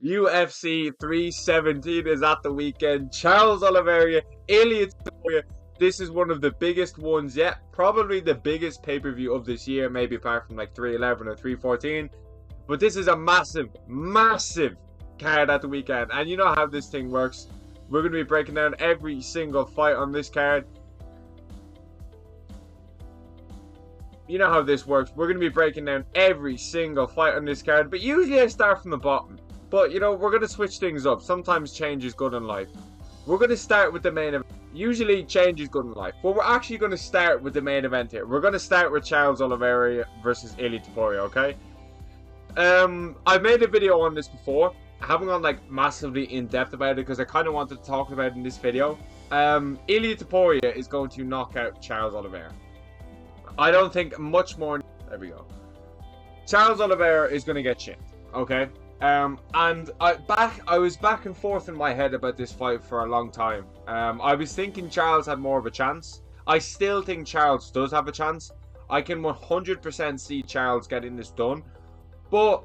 UFC 317 is at the weekend. Charles Olivera, Ilia. This is one of the biggest ones yet. Probably the biggest pay-per-view of this year, maybe apart from like 311 or 314. But this is a massive, massive card at the weekend. And you know how this thing works. We're going to be breaking down every single fight on this card. You know how this works. We're going to be breaking down every single fight on this card. But usually I start from the bottom. But, you know, we're going to switch things up. Sometimes change is good in life. We're going to start with the main event. Usually change is good in life. But we're actually going to start with the main event here. We're going to start with Charles Olivera versus Ilia Topuria, okay? I've made a video on this before. I haven't gone like massively in depth about it because I kind of wanted to talk about it in this video. Ilia Topuria is going to knock out Charles Olivera. I don't think much more. There we go. Charles Olivera is going to get chipped, okay? And I was back and forth in my head about this fight for a long time. I was thinking Charles had more of a chance. I still think Charles does have a chance. I can 100% see Charles getting this done. But,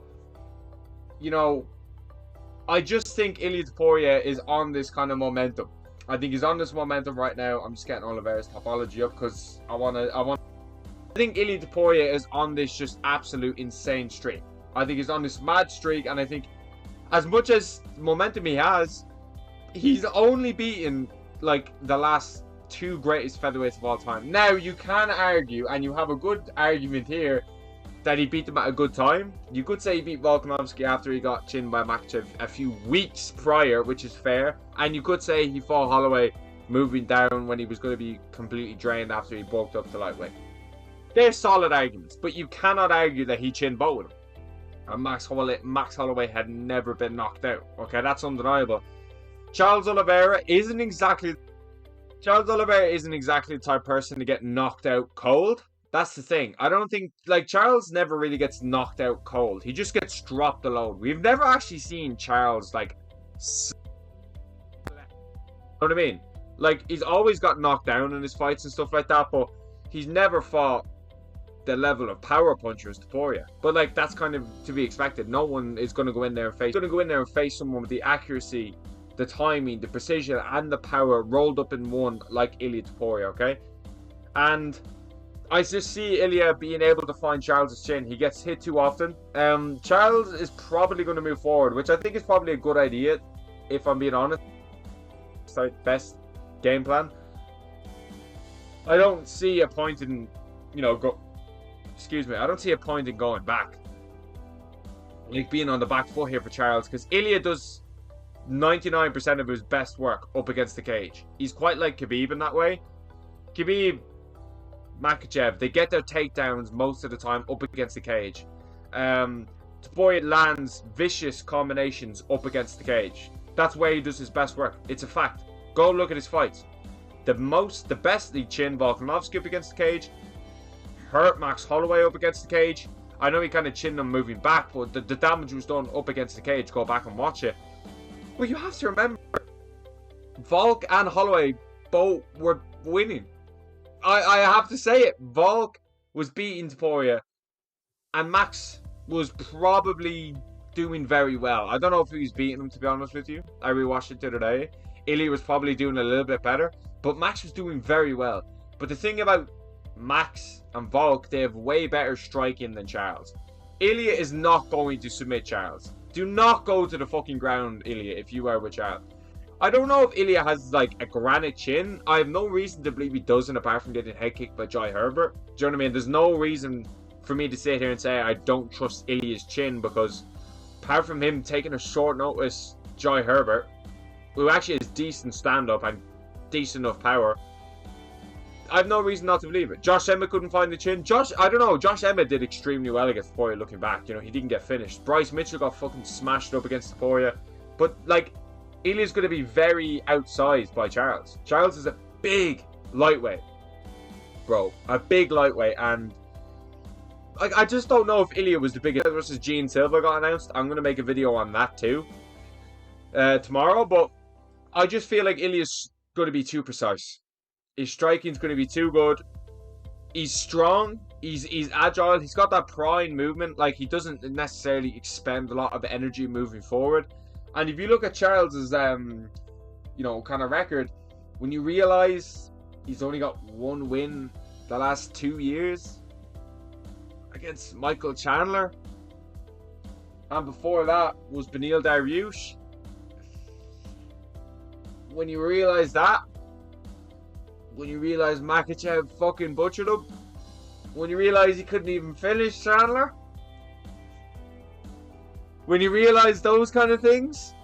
you know, I just think Ilia Topuria is on this kind of momentum. I think he's on this momentum right now. I'm just getting Olivera's topology up because I think Ilia Topuria is on this just absolute insane streak. I think he's on this mad streak, and I think as much as momentum he has, he's only beaten like the last two greatest featherweights of all time. Now you can argue, and you have a good argument here, that he beat them at a good time. You could say he beat Volkanovski after he got chinned by Makhachev a few weeks prior, which is fair. And you could say he fought Holloway moving down when he was going to be completely drained after he bulked up to lightweight. They're solid arguments, but you cannot argue that he chinned both of them. And Max Holloway had never been knocked out. Okay, that's undeniable. Charles Olivera isn't exactly the type of person to get knocked out cold. That's the thing. I don't think, like, Charles never really gets knocked out cold. He just gets dropped a load. We've never actually seen Charles, like, you know what I mean? Like, he's always got knocked down in his fights and stuff like that, but he's never fought the level of power puncher as Topuria. But, like, that's kind of to be expected. No one is going to go in there and face someone with the accuracy, the timing, the precision, and the power rolled up in one like Ilia Topuria, okay? And I just see Ilia being able to find Charles' chin. He gets hit too often. Charles is probably going to move forward, which I think is probably a good idea, if I'm being honest. Best game plan. I don't see a point in, you know, I don't see a point in going back. Like, being on the back foot here for Charles, because Ilia does 99% of his best work up against the cage. He's quite like Khabib in that way. Khabib, Makhachev, they get their takedowns most of the time up against the cage. Topuria lands vicious combinations up against the cage. That's where he does his best work. It's a fact. Go look at his fights. The best he chinned Volkanovski up against the cage. Hurt Max Holloway up against the cage. I know he kind of chinned him moving back, but the damage was done up against the cage. Go back and watch it. But you have to remember, Volk and Holloway both were winning. I have to say it. Volk was beating Topuria, and Max was probably doing very well. I don't know if he was beating him, to be honest with you. I rewatched it the other day. Ilia was probably doing a little bit better, but Max was doing very well. But the thing about Max and Volk, they have way better striking than Charles. Ilia is not going to submit Charles. Do not go to the fucking ground, Ilia, if you are with Charles. I don't know if Ilia has, like, a granite chin. I have no reason to believe he doesn't, apart from getting head kicked by Jai Herbert. Do you know what I mean? There's no reason for me to sit here and say I don't trust Ilia's chin, because apart from him taking a short notice Jai Herbert, who actually has decent stand-up and decent enough power, I have no reason not to believe it. Josh Emmett couldn't find the chin. I don't know. Josh Emmett did extremely well against Topuria looking back. You know, he didn't get finished. Bryce Mitchell got fucking smashed up against Topuria. But, like, Ilia's going to be very outsized by Charles. Charles is a big lightweight, bro. A big lightweight. And I just don't know if Ilia was the biggest. Versus Gene Silva got announced. I'm going to make a video on that too tomorrow. But I just feel like Ilia's going to be too precise. His striking's going to be too good. He's strong. He's agile. He's got that prime movement. Like, he doesn't necessarily expend a lot of energy moving forward. And if you look at Charles's, you know, kind of record, when you realize he's only got one win the last 2 years against Michael Chandler, and before that was Beneil Dariush. When you realize that, when you realize Makhachev fucking butchered him, when you realize he couldn't even finish Chandler, when you realize those kind of things,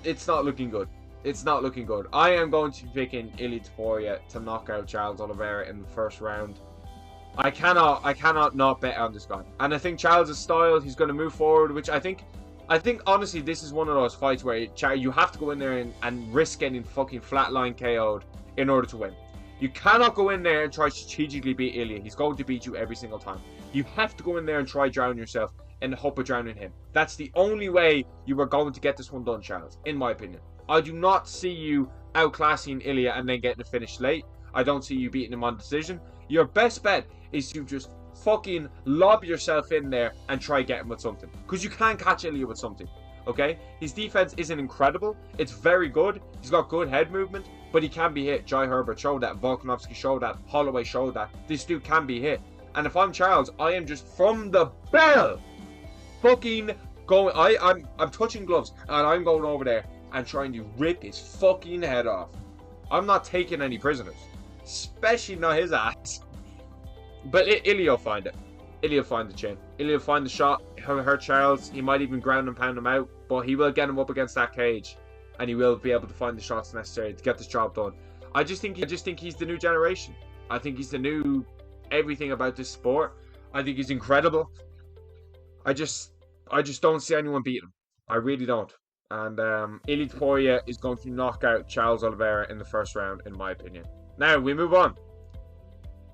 it's not looking good. It's not looking good. I am going to be picking Ilia Topuria to knock out Charles Oliveira in the first round. I cannot not bet on this guy. And I think Charles' style, he's going to move forward, which I think honestly, this is one of those fights where you have to go in there and risk getting fucking flatline KO'd in order to win. You cannot go in there and try strategically beat Ilia. He's going to beat you every single time. You have to go in there and try drown yourself in the hope of drowning him. That's the only way you are going to get this one done, Charles, in my opinion. I do not see you outclassing Ilia and then getting the finish late. I don't see you beating him on decision. Your best bet is to just fucking lob yourself in there and try get him with something. Because you can catch Ilia with something. Okay? His defense isn't incredible. It's very good. He's got good head movement. But he can be hit. Jai Herbert showed that. Volkanovski showed that. Holloway showed that. This dude can be hit. And if I'm Charles, I am just from the bell fucking going. I'm touching gloves. And I'm going over there and trying to rip his fucking head off. I'm not taking any prisoners. Especially not his ass. But Ilia will find it. Ilia will find the chin. Ilia will find the shot. He'll hurt Charles. He might even ground and pound him out. But he will get him up against that cage. And he will be able to find the shots necessary to get this job done. I just think he's the new generation. I think he's the new everything about this sport. I think he's incredible. I just don't see anyone beating him. I really don't. And Ilia Topuria is going to knock out Charles Oliveira in the first round, in my opinion. Now, we move on.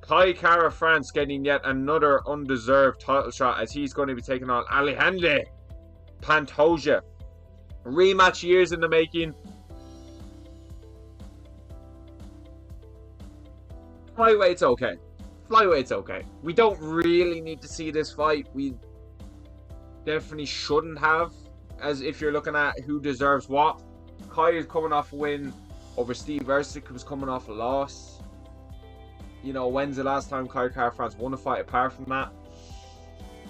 Kai Kara France getting yet another undeserved title shot as he's going to be taking on Alejandro Pantoja. Rematch years in the making. Flyweight's okay. Flyweight's okay. We don't really need to see this fight. We definitely shouldn't have, as if you're looking at who deserves what. Kai is coming off a win over Steve Ercik, who was coming off a loss. You know, when's the last time Kai Kara France won a fight apart from that?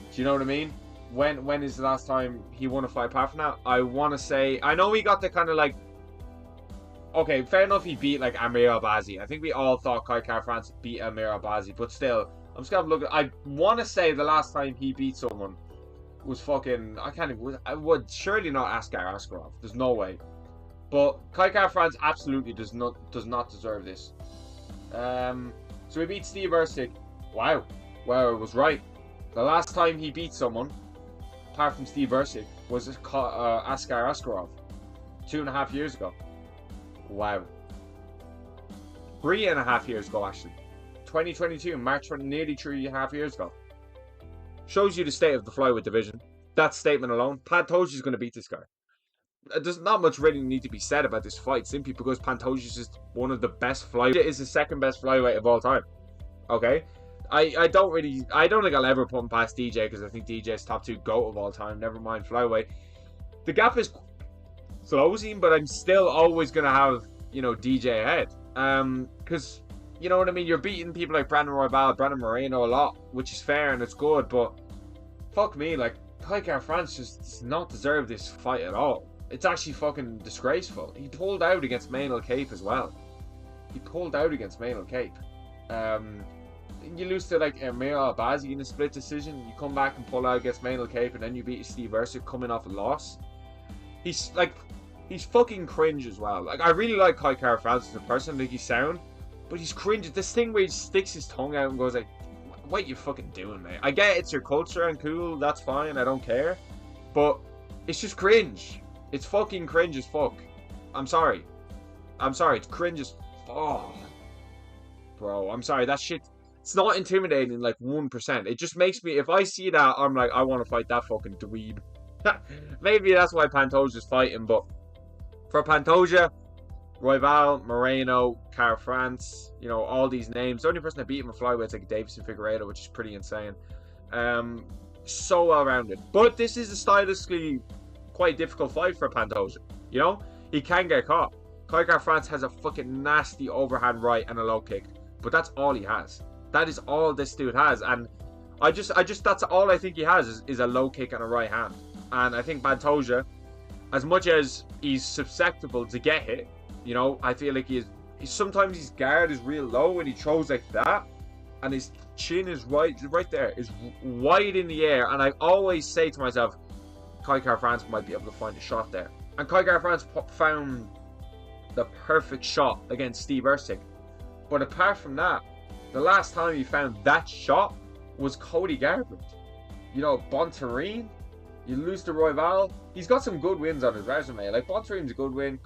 Do you know what I mean? When is the last time he won a fight apart from that? I want to say, I know he got the kind of like, okay, fair enough, he beat like Amir Albazi. I think we all thought Kai Kara France beat Amir Albazi, but still, I'm just gonna look at, I want to say the last time he beat someone was fucking, I would surely not Askar Askarov. There's no way. But Kai Kara France absolutely does not deserve this. So he beat Steve Ercik. Wow, I was right. The last time he beat someone, apart from Steve Ercik, was Askar Askarov 2.5 years ago. Wow. 3.5 years ago, actually. 2022, March 20, nearly 3.5 years ago. Shows you the state of the flyweight division. That statement alone. Pantoja is going to beat this guy. There's not much really need to be said about this fight, simply because Pantoja is just one of the best flyweight. Is the second best flyweight of all time. Okay? I don't think I'll ever put him past DJ, because I think DJ's top 2 GOAT of all time. Never mind flyweight. The gap is closing, but I'm still always going to have, you know, DJ ahead. Because, you know what I mean? You're beating people like Brandon Royval, Brandon Moreno a lot, which is fair and it's good, but fuck me, like, Kai Kara France just does not deserve this fight at all. It's actually fucking disgraceful. He pulled out against Maynard Cape as well. He pulled out against Maynard Cape. You lose to like Amir Albazi in a split decision. You come back and pull out against Maynard Cape, and then you beat Steve Ercik coming off a loss. He's fucking cringe as well. Like, I really like Kai Kara France as a person. Like, he's sound, but he's cringe. This thing where he sticks his tongue out and goes like, "What you fucking doing, mate?" I get it's your culture and cool. That's fine. I don't care. But it's just cringe. It's fucking cringe as fuck. I'm sorry. It's cringe as fuck. Bro, I'm sorry. That shit, it's not intimidating like 1%. It just makes me, if I see that, I'm like, I want to fight that fucking dweeb. Maybe that's why Pantoja's fighting, but for Pantoja, Royval, Moreno, Kara France, you know, all these names. The only person that beat him in flyweight is like Davison Figueiredo, which is pretty insane. So well-rounded. But this is a stylistically quite a difficult fight for Pantoja. You know, he can get caught. Kai France has a fucking nasty overhand right and a low kick, but that's all he has. That is all this dude has, and I just that's all I think he has is a low kick and a right hand. And I think Pantoja, as much as he's susceptible to get hit, you know, I feel like sometimes his guard is real low when he throws like that, and his chin is right there, is wide in the air, and I always say to myself, Kai France might be able to find a shot there. And Kai France found the perfect shot against Steve Erceg. But apart from that, the last time he found that shot was Cody Garbrandt. You know, Bontarine, you lose to Royval. He's got some good wins on his resume. Like, Bontarine's a good win.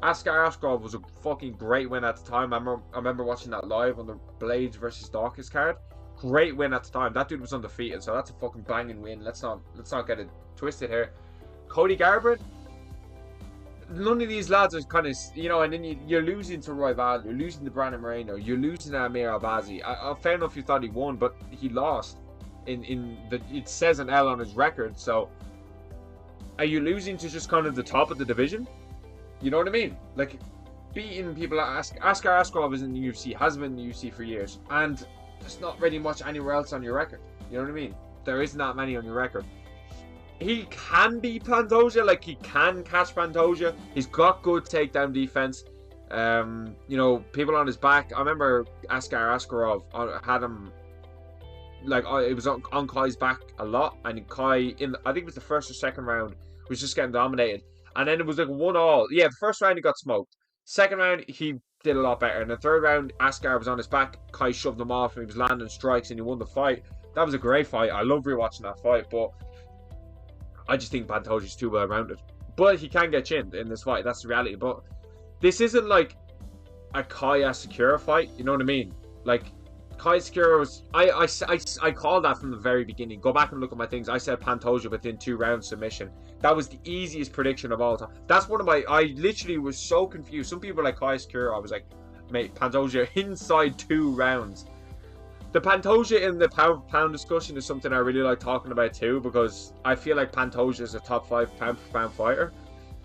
Askar Askarov was a fucking great win at the time. I remember watching that live on the Blades versus Dawkins card. Great win at the time. That dude was undefeated, so that's a fucking banging win. Let's not get it twisted here. Cody Garbrandt, none of these lads are kind of, you know, and then you're losing to Royval, you're losing to Brandon Moreno, you're losing to Amir Albazi. Fair enough, you thought he won, but he lost. It says an L on his record, so are you losing to just kind of the top of the division? You know what I mean? Like, beating people like Askar Askarov is in the UFC, has been in the UFC for years, and there's not really much anywhere else on your record. You know what I mean? There isn't that many on your record. He can beat Pantoja, like he can catch Pantoja. He's got good takedown defense. You know, people on his back. I remember Askar Askarov had him, like, it was on Kai's back a lot, and Kai, I think it was the first or second round, was just getting dominated. And then it was like 1-1. Yeah, the first round he got smoked. Second round he did a lot better. And the third round, Askar was on his back. Kai shoved him off and he was landing strikes and he won the fight. That was a great fight. I love rewatching that fight, but I just think Pantoja's too well rounded. But he can get chinned in this fight. That's the reality. But this isn't like a Kai Sakura fight. You know what I mean? Like, Kai Sakura was... I called that from the very beginning. Go back and look at my things. I said Pantoja within 2 rounds submission. That was the easiest prediction of all time. That's one of my... I literally was so confused. Some people like Kai Sakura, I was like, mate, Pantoja inside 2 rounds. The Pantoja in the pound discussion is something I really like talking about too, because I feel like Pantoja is a top 5 pound for pound fighter.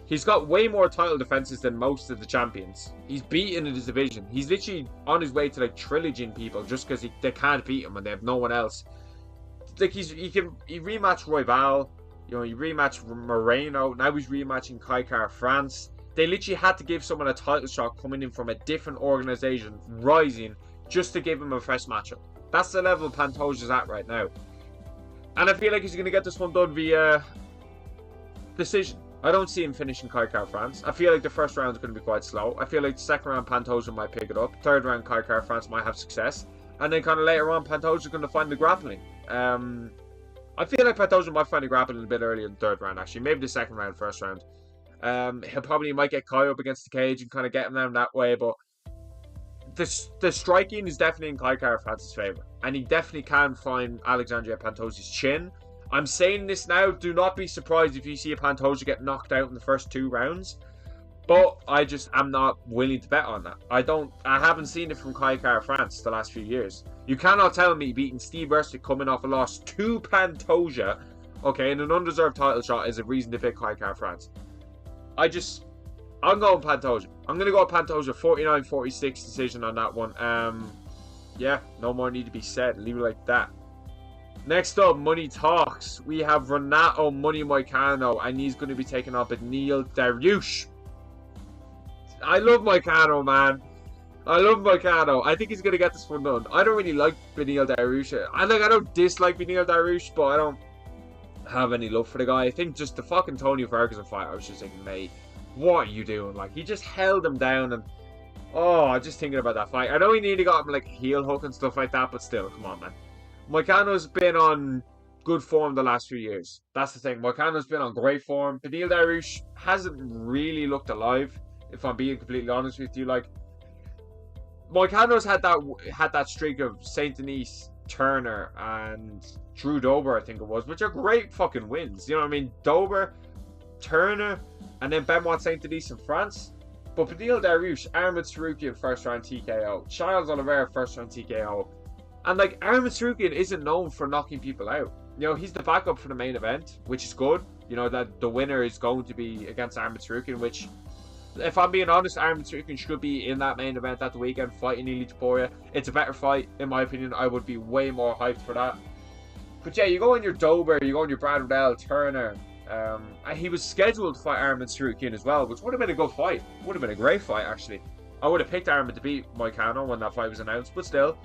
He's got way more title defenses than most of the champions. He's beaten in his division. He's literally on his way to like trilogying people just because they can't beat him and they have no one else. Like he rematched Royval, you know, he rematched Moreno. Now he's rematching Kai France. They literally had to give someone a title shot coming in from a different organization, rising, just to give him a fresh matchup. That's the level Pantoja's at right now. And I feel like he's going to get this one done via decision. I don't see him finishing Kai France. I feel like the first round is going to be quite slow. I feel like the second round Pantoja might pick it up. Third round Kai France might have success. And then kind of later on Pantoja's going to find the grappling. I feel like Pantoja might find the grappling a bit earlier in the third round actually. Maybe the second round, first round. He'll probably might get Kai up against the cage and kind of get him down that way, but the striking is definitely in Kai France's favour. And he definitely can find Alexandria Pantoja's chin. I'm saying this now, do not be surprised if you see a Pantoja get knocked out in the first 2 rounds. But I'm not willing to bet on that. I haven't seen it from Kai France the last few years. You cannot tell me beating Steve Erceg coming off a loss to Pantoja, okay, in an undeserved title shot is a reason to pick Kai France. I'm going Pantoja. I'm going to go Pantoja 49-46 decision on that one. Yeah, no more need to be said. Leave it like that. Next up, Money Talks. We have Renato Money Moicano, and he's going to be taking on Beneil Dariush. I love Moicano, man. I love Moicano. I think he's going to get this one done. I don't really like Beneil Dariush. I don't dislike Beneil Dariush, but I don't have any love for the guy. I think just the fucking Tony Ferguson fight, I was just thinking, mate, what are you doing? Like, he just held him down, and I'm just thinking about that fight. I know he nearly got him like heel hook and stuff like that, but still, come on, man. Moicano's been on good form the last few years. That's the thing. Moicano's been on great form. Beneil Dariush hasn't really looked alive, if I'm being completely honest with you. Like, Moicano's had that streak of Saint Denis, Turner, and Drew Dober, I think it was, which are great fucking wins. You know what I mean? Dober, Turner, and then Benoit Saint Denis in France. But Beneil Dariush, Arman Tsarukyan first round TKO, Charles Olivera first round TKO. And like, Arman Tsarukyan isn't known for knocking people out. he's the backup for the main event, which is good. That the winner is going to be against Arman Tsarukyan, which, if I'm being honest, Arman Tsarukyan should be in that main event at the weekend fighting Ilia Topuria. It's a better fight, in my opinion. I would be way more hyped for that. But yeah, you go on your Dober, you go on your Brad Riddell, Turner. He was scheduled to fight Arman Tsarukyan as well, which would have been a good fight. Would have been a great fight, actually. I would have picked Arman to beat Moicano when that fight was announced, but still,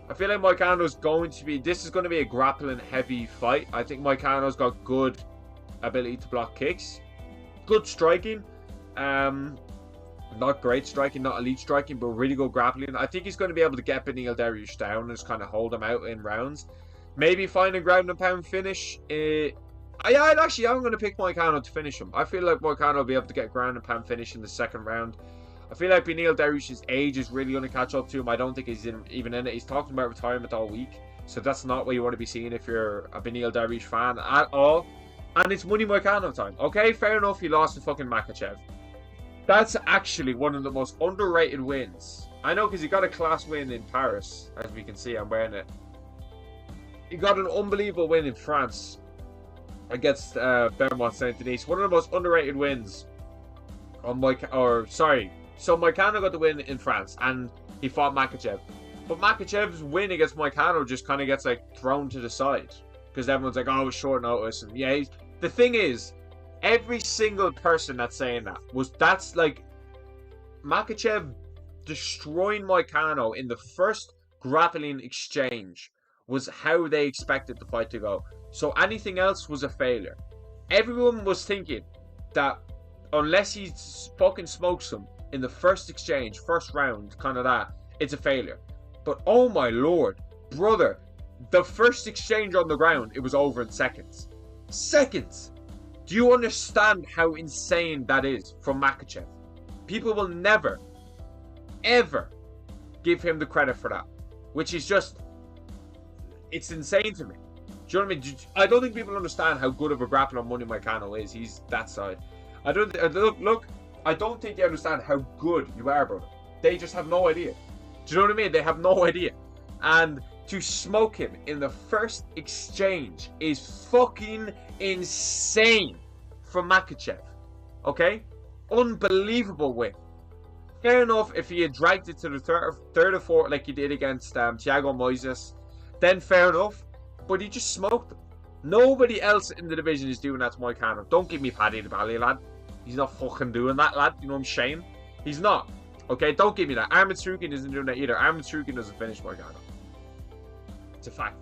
I feel like Moicano's this is going to be a grappling heavy fight. I think Moicano's got good ability to block kicks, good striking, not great striking, not elite striking, but really good grappling. I think he's going to be able to get Beneil Dariush down and just kind of hold him out in rounds. Maybe find a ground and pound finish. I'm going to pick Moicano to finish him. I feel like Moicano will be able to get ground and pound finish in the second round. I feel like Beneil Dariush's age is really going to catch up to him. I don't think he's even in it. He's talking about retirement all week, so that's not what you want to be seeing if you're a Beneil Dariush fan at all. And it's Money Moicano time. Okay, fair enough, he lost to fucking Makhachev. That's actually one of the most underrated wins. I know, because he got a class win in Paris, as we can see. I'm wearing it. He got an unbelievable win in France against Bermont Saint-Denis. One of the most underrated wins on So Moicano got the win in France, and he fought Makhachev. But Makhachev's win against Moicano just kind of gets thrown to the side, because everyone's like, oh, it was short notice. And yeah, the thing is, every single person that's saying that's Makhachev destroying Moicano in the first grappling exchange was how they expected the fight to go. So anything else was a failure. Everyone was thinking that unless he fucking smokes him in the first exchange, first round, it's a failure. But oh my lord, brother, the first exchange on the ground, it was over in seconds. Seconds! Do you understand how insane that is from Makhachev? People will never, ever give him the credit for that, which is just, it's insane to me. Do you know what I mean? I don't think people understand how good of a grappler Money Moicano is. He's that side. I don't think they understand how good you are, brother. They just have no idea. Do you know what I mean? They have no idea. And to smoke him in the first exchange is fucking insane from Makhachev. Okay? Unbelievable win. Fair enough if he had dragged it to the third or fourth like he did against Thiago Moises, then fair enough. But he just smoked him. Nobody else in the division is doing that to Moicano. Don't give me Paddy the Bally, lad. He's not fucking doing that, lad. You know what I'm saying? He's not. Okay, don't give me that. Arman Tsarukyan isn't doing that either. Arman Tsarukyan doesn't finish Moicano. It's a fact.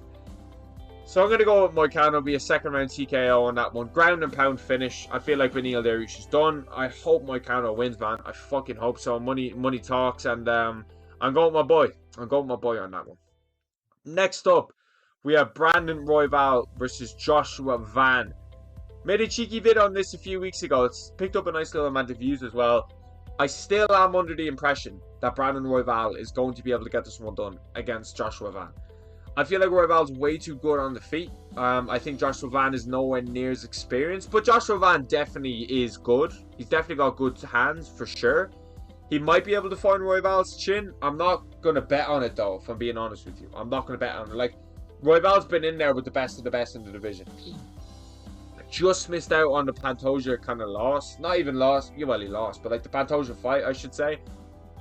So I'm going to go with Moicano, be a second round TKO on that one. Ground and pound finish. I feel like Beneil Dariush is done. I hope Moicano wins, man. I fucking hope so. Money talks, and I'm going with my boy. I'm going with my boy on that one. Next up, we have Brandon Royval versus Joshua Van. Made a cheeky vid on this a few weeks ago. It's picked up a nice little amount of views as well. I still am under the impression that Brandon Royval is going to be able to get this one done against Joshua Van. I feel like Royval's way too good on the feet. I think Joshua Van is nowhere near as experienced, but Joshua Van definitely is good. He's definitely got good hands for sure. He might be able to find Royval's chin. I'm not going to bet on it though, if I'm being honest with you. I'm not going to bet on it. Royval's been in there with the best of the best in the division. Just missed out on the Pantoja kind of loss. Not even lost. Well, he lost, but the Pantoja fight, I should say.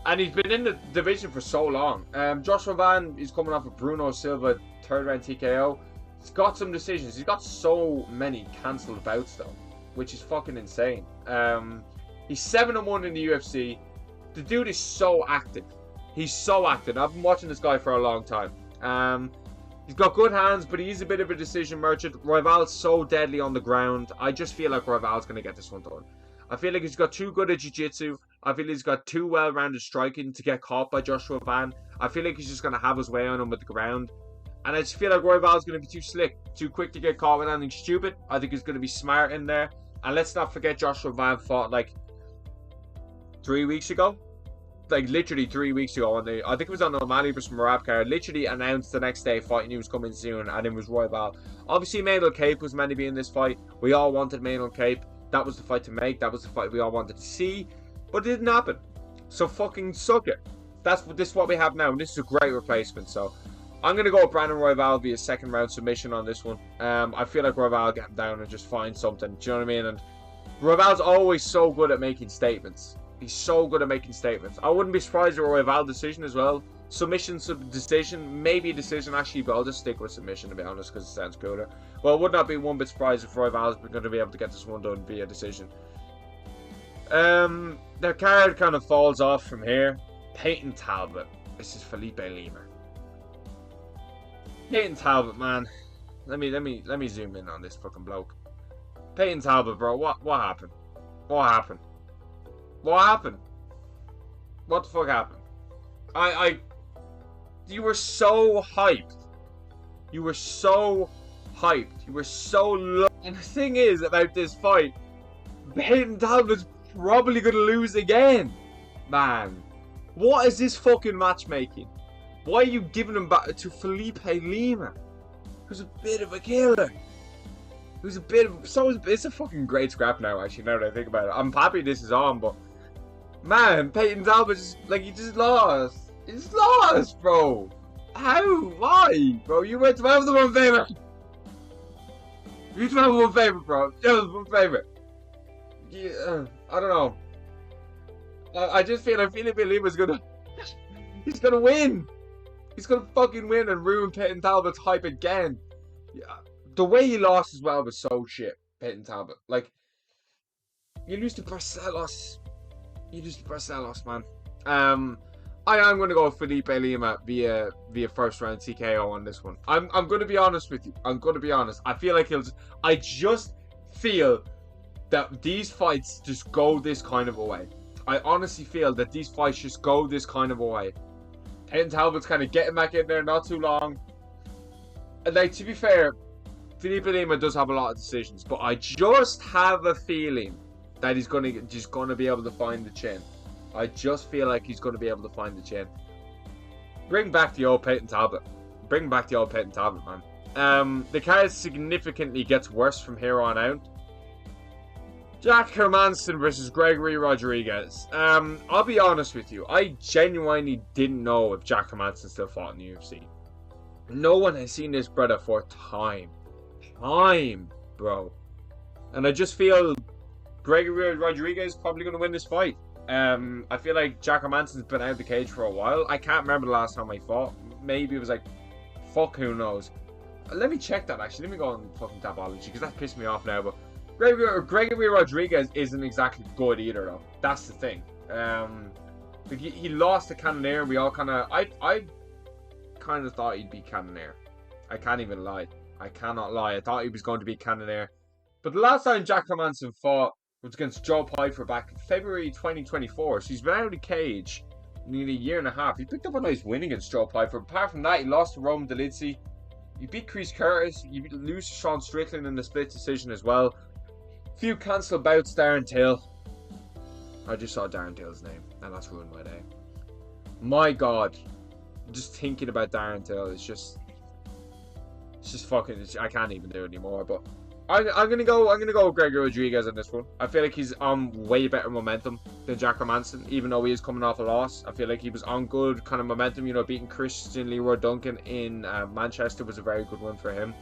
And he's been in the division for so long. Joshua Van is coming off of Bruno Silva, third round TKO. He's got some decisions. He's got so many cancelled bouts though, which is fucking insane. He's 7-1 in the UFC. The dude is so active. He's so active. I've been watching this guy for a long time. He's got good hands, but he's a bit of a decision merchant. Royval's so deadly on the ground. I just feel like Royval's going to get this one done. I feel like he's got too good at jiu-jitsu. I feel he's got too well-rounded striking to get caught by Joshua Van. I feel like he's just going to have his way on him with the ground. And I just feel like Royval's going to be too slick, too quick to get caught with anything stupid. I think he's going to be smart in there. And let's not forget Joshua Van fought 3 weeks ago. Literally 3 weeks ago. I think it was on the O'Malley vs. Marab card. Literally announced the next day fight news coming soon. And it was Royval. Obviously, Maynard Cape was meant to be in this fight. We all wanted Maynard Cape. That was the fight to make. That was the fight we all wanted to see. But it didn't happen. So fucking suck it. This is what we have now. And this is a great replacement. So I'm going to go with Brandon Royval via second round submission on this one. I feel like Royval will get him down and just find something. Do you know what I mean? And Royval's always so good at making statements. He's so good at making statements. I wouldn't be surprised if a Royval decision as well. Submission, decision, maybe a decision actually, but I'll just stick with submission to be honest because it sounds cooler. Well, I would not be one bit surprised if Royval's going to be able to get this one done via decision. The card kind of falls off from here. Peyton Talbot. This is Felipe Lima. Peyton Talbot, man. Let me zoom in on this fucking bloke. Peyton Talbot, bro. What happened? What happened? What happened? What the fuck happened? You were so hyped. You were so hyped. You were so low. And the thing is about this fight, Peyton Talbot's probably gonna lose again. Man. What is this fucking matchmaking? Why are you giving him back to Felipe Lima? Who's a bit of a killer. Who's a bit of... it's a fucking great scrap now, actually, now that I think about it. I'm happy this is on, but... Man, Peyton Talbot just... Like, he just lost. He just lost, bro. How? Why? Bro, you went 12-1 favorite. You 12-1 favorite, bro. 12-1 favorite. Yeah, I don't know. I just feel like Felipe Lima's gonna... He's gonna win. He's gonna fucking win and ruin Peyton Talbot's hype again. Yeah. The way he lost as well was so shit, Peyton Talbot. Like, you lose to Barcelos. You lose to Barcelos, man. I am going to go with Felipe Lima via first round TKO on this one. I'm going to be honest with you. I'm going to be honest. I feel like I just feel that these fights just go this kind of a way. I honestly feel that these fights just go this kind of a way. Peyton Talbot's kind of getting back in there not too long. And like, to be fair, Felipe Lima does have a lot of decisions, but I just have a feeling that he's just gonna be able to find the chin. I just feel like he's gonna be able to find the chin. Bring back the old Peyton Talbot. Bring back the old Peyton Talbot, man. The card significantly gets worse from here on out. Jack Hermansson versus Gregory Rodriguez. I'll be honest with you. I genuinely didn't know if Jack Hermansson still fought in the UFC. No one has seen this brother for time, bro. And I just feel Gregory Rodriguez is probably going to win this fight. I feel like Jack Hermansson's been out of the cage for a while. I can't remember the last time I fought. Maybe it was like, fuck, who knows. Let me check that actually. Let me go on fucking Tapology because that pissed me off now. But Gregory Rodriguez isn't exactly good either, though. That's the thing. He lost to Cannonier. We all kind of... I kind of thought he'd be Cannonier. I can't even lie. I cannot lie. I thought he was going to be Cannonier. But the last time Jack Hermansson fought was against Joe Pyfer back in February 2024. So he's been out of the cage nearly a year and a half. He picked up a nice win against Joe Pyfer. Apart from that, he lost to Roman Dolidze. He beat Chris Curtis. You lose to Sean Strickland in the split decision as well. Few cancelled bouts. Darren Till. I just saw Darren Till's name, and that's ruined my day. My God, just thinking about Darren Till, it's just fucking. I can't even do it anymore. But I'm gonna go with Gregory Rodriguez on this one. I feel like he's on way better momentum than Jack Hermansson, even though he is coming off a loss. I feel like he was on good kind of momentum. You know, beating Christian Leroy Duncan in Manchester was a very good one for him.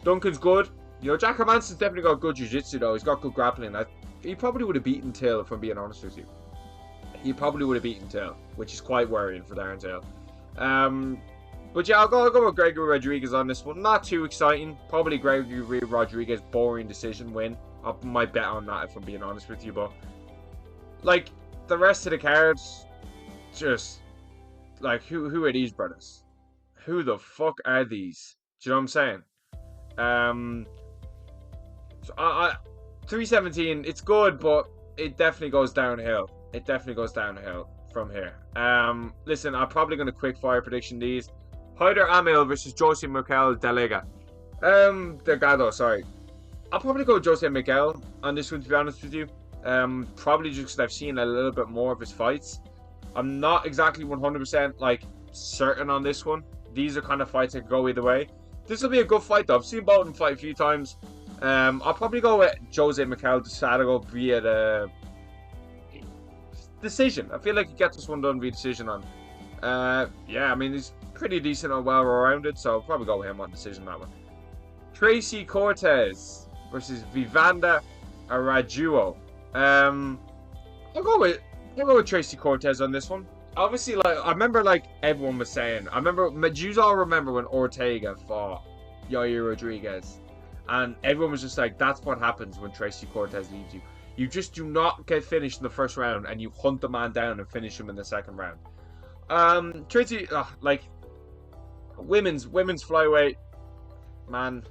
Duncan's good. You know, Jack Hermansson's definitely got good jiu-jitsu though. He's got good grappling. He probably would have beaten Till, if I'm being honest with you. He probably would have beaten Till, which is quite worrying for Darren Till. But yeah, I'll go with Gregory Rodriguez on this one. Not too exciting. Probably Gregory Rodriguez boring decision win. I might bet on that if I'm being honest with you. But like the rest of the cards, just like who are these brothers? Who the fuck are these? Do you know what I'm saying? So 317, it's good, but it definitely goes downhill. It definitely goes downhill from here. Listen, I'm probably going to quick fire prediction these. Hyder Amil versus Jose Miguel Delgado, sorry. I'll probably go with Jose Miguel on this one, to be honest with you. Probably just because I've seen a little bit more of his fights. I'm not exactly 100% like certain on this one. These are kind of fights that could go either way. This will be a good fight though. I've seen both of them fight a few times. I'll probably go with Jose Miguel Delgado via the decision. I feel like he gets this one done via decision on. Yeah, I mean, pretty decent and well rounded, so I'll probably go with him on decision that one. Tracy Cortez versus Vivanda Arajuo. Um, I'll go with I'll go with Tracy Cortez on this one. Obviously, like I remember, like everyone was saying, I remember. You all remember when Ortega fought Yair Rodriguez, and everyone was just like, "That's what happens when Tracy Cortez leaves you. You just do not get finished in the first round, and you hunt the man down and finish him in the second round." Tracy, like women's flyweight, man.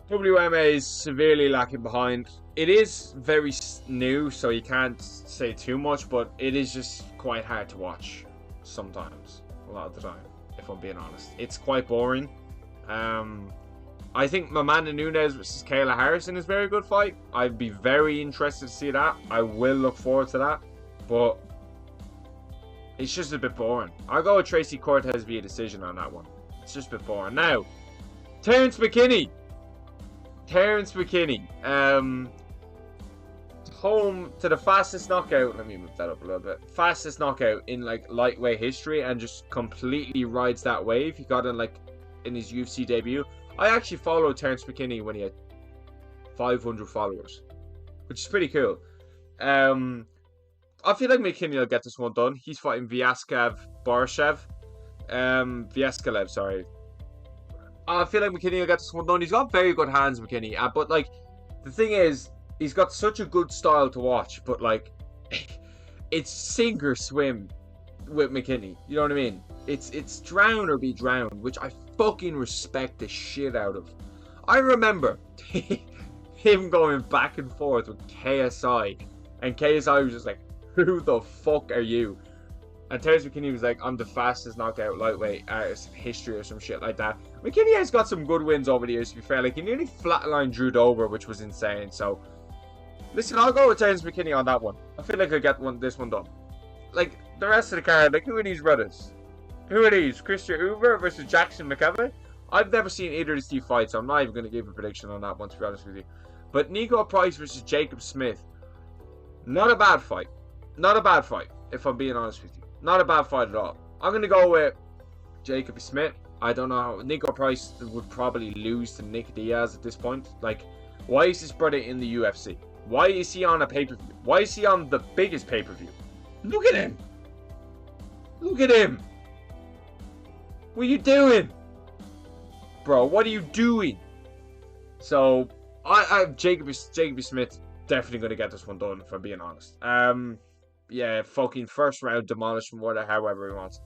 WMA is severely lacking behind. It is very new, so you can't say too much, but it is just quite hard to watch sometimes. A lot of the time, if I'm being honest, it's quite boring. I think Amanda Nunes versus Kayla Harrison is a very good fight. I'd be very interested to see that. I will look forward to that, but it's just a bit boring. I'll go with Tracy Cortez via decision on that one. It's just a bit boring. Now, Terrence McKinney. Home to the fastest knockout. Let me move that up a little bit. Fastest knockout in like lightweight history, and just completely rides that wave. He got in his UFC debut. I actually followed Terrence McKinney when he had 500 followers, which is pretty cool. I feel like McKinney will get this one done. He's fighting Vyaskalev, sorry. I feel like McKinney will get this one done. He's got very good hands, McKinney. But like, the thing is, he's got such a good style to watch. But like, it's sink or swim with McKinney. You know what I mean? It's drown or be drowned, which I fucking respect the shit out of. I remember him going back and forth with KSI, and KSI was just like, "Who the fuck are you?" And Terrence McKinney was like, "I'm the fastest knockout lightweight artist in history," or some shit like that. McKinney has got some good wins over the years, to be fair. Like, he nearly flatlined Drew Dober, which was insane. So, listen, I'll go with Terrence McKinney on that one. I feel like I'll get this one done. Like, the rest of the card, like, who are these brothers? Who are these? Christian Uber versus Jackson McAvoy? I've never seen either of these two fights, so I'm not even going to give a prediction on that one, to be honest with you. But Nico Price versus Jacob Smith. Not a bad fight. Not a bad fight, if I'm being honest with you. Not a bad fight at all. I'm going to go with Jacob Smith. I don't know how. Nico Price would probably lose to Nick Diaz at this point. Like, why is this brother in the UFC? Why is he on a pay-per-view? Why is he on the biggest pay-per-view? Look at him. Look at him. What are you doing? Bro, what are you doing? So, Jacob Smith definitely going to get this one done, if I'm being honest. Yeah, fucking first round demolishment, however he wants.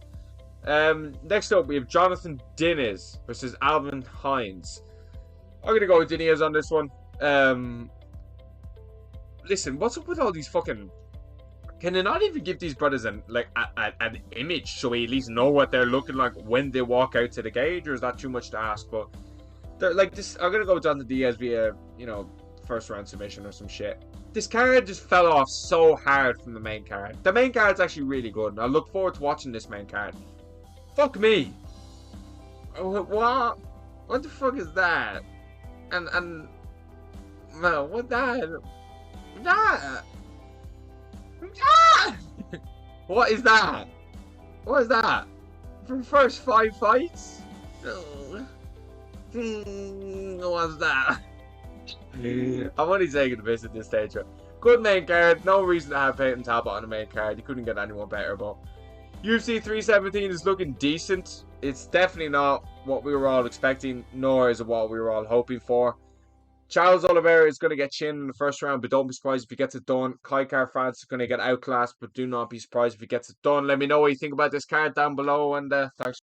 Next up, we have Jonathan Diniz versus Alvin Hines. I'm going to go with Diniz on this one. Listen, what's up with all these fucking... Can they not even give these brothers an image so we at least know what they're looking like when they walk out to the cage, or is that too much to ask? But they're like this. I'm gonna go with Jonathan Diaz via, first round submission or some shit. This card just fell off so hard from the main card. The main card's actually really good, and I look forward to watching this main card. Fuck me. What? What the fuck is that? And no, what that? That. What is that? What is that? From first 5 fights? What's that? I'm only taking the piss at this stage. Good main card. No reason to have Peyton Talbot on the main card. You couldn't get anyone better. But UFC 317 is looking decent. It's definitely not what we were all expecting, nor is it what we were all hoping for. Charles Oliveira is going to get chinned in the first round, but don't be surprised if he gets it done. Kai France is going to get outclassed, but do not be surprised if he gets it done. Let me know what you think about this card down below, and thanks.